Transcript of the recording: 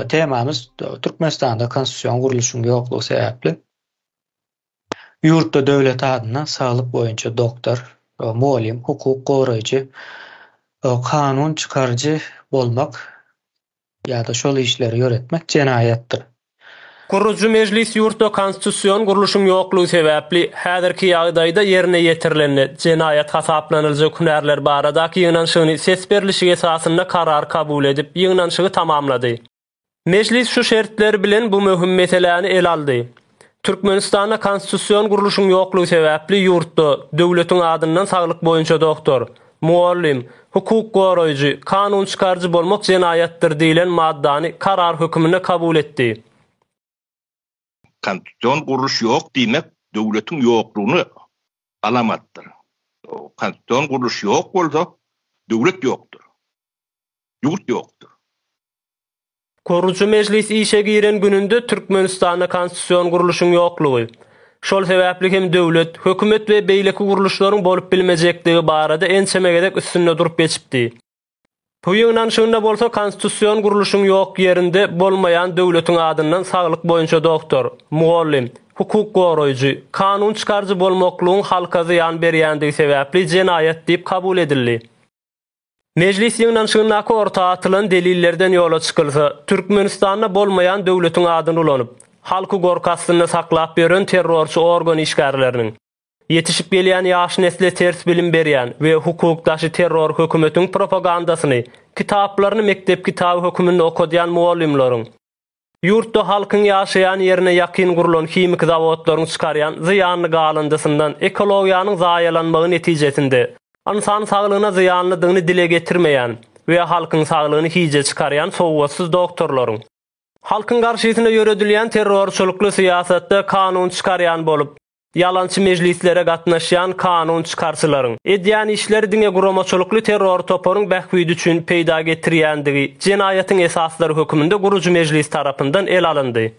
temamız Türkmenistanda konstitusiyon guruluşynyň ýoklugy sebäpli ýurtda döwlet adyna saglyk boýunça doktor, muallim, hukuk goraýjy, kanun çykarjy bolmak ýa-da şol işleri ýöretmek jenaýatdyr. Guruju mejlis ýurtda konstitusiýon guruluşynyň ýoklugy sebäpli häzirki ýagdaýda ýerine ýetirilende jenaýat hasaplanylacak hünärler baradaky ýygnanşygyny ses berilişi esasynda karar kabul edip ýygnanşygy tamamlady. Mejlis şu şertler bilen bu möhüm meseleni el aldy. Türkmenistanda konstitusiýon guruluşynyň ýoklugy sebäpli ýurtda döwletiň adyndan saglyk boýunça doktor, muallim, hukuk goraýjy, kanun çykarjy bolmak jenaýatdyr diýilen maddany karar hökmüne kabul etdi. Konstitusiýon guruluş ýok diýmek döwletiň ýoklugyny alamatdyr. Konstitusiýon guruluş ýok bolsa döwlet ýokdur. Ýurt ýokdur. Guruju mejlis işe giren gününde Türkmenistanda konstitusiýon guruluşynyň ýoklugy, şol sebäpli hem döwlet, hökümet we beýleki guruluşlaryň bolup bilmejekligi barada ençemegedek üstünde durup geçipdi. Bu ýygnanşygynda bolsa konstitusiýon guruluşynyň ýok ýerinde bolmaýan döwletiň adyndan saglyk boýunça doktor, muallim, hukuk goraýjy, kanun çykarjy bolmaklygyň halka zyýan berýändigi sebäpli jenaýat diýip kabul edildi. Mejlis ýygnanşygynaky orta atylan delillerden ýola çykylsa, Türkmenistanda bolmaýan döwletiň adyny ulanyp, halky gorkasyna saklap beren terrorçy organ işgärleriniň yetişip gelýän ýaş nesle ters bilim berýän we hukukdaşy terror hökümetiň propagandasyny, kitaplaryny mektep kitaby hökümünde okudýan muallimlaryň, ýurtda halkyň ýaşaýan ýerine ýakyn gurulan himik zawodlaryň çykarýan zyýanly galandysyndan ekologiýanyň zaýalanmagy netijesinde insan saglygyna zyýanlydygyny dile getirmeýän we halkyň saglygyny hiýje çykarýan sowgatsyz doktorlaryň, halkyň garşysyna ýöredilýän terrorçylykly syýasatda kanun çykarýan bolup, yalançy mejlislere gatnaşýan kanun çykarçylaryň edýän işleri diňe guramaçylykly terror toparyň bähbüdi üçin peýda getirýändigi jenaýatyň esaslary hökmünde guruju mejlis tarapyndan el alyndy.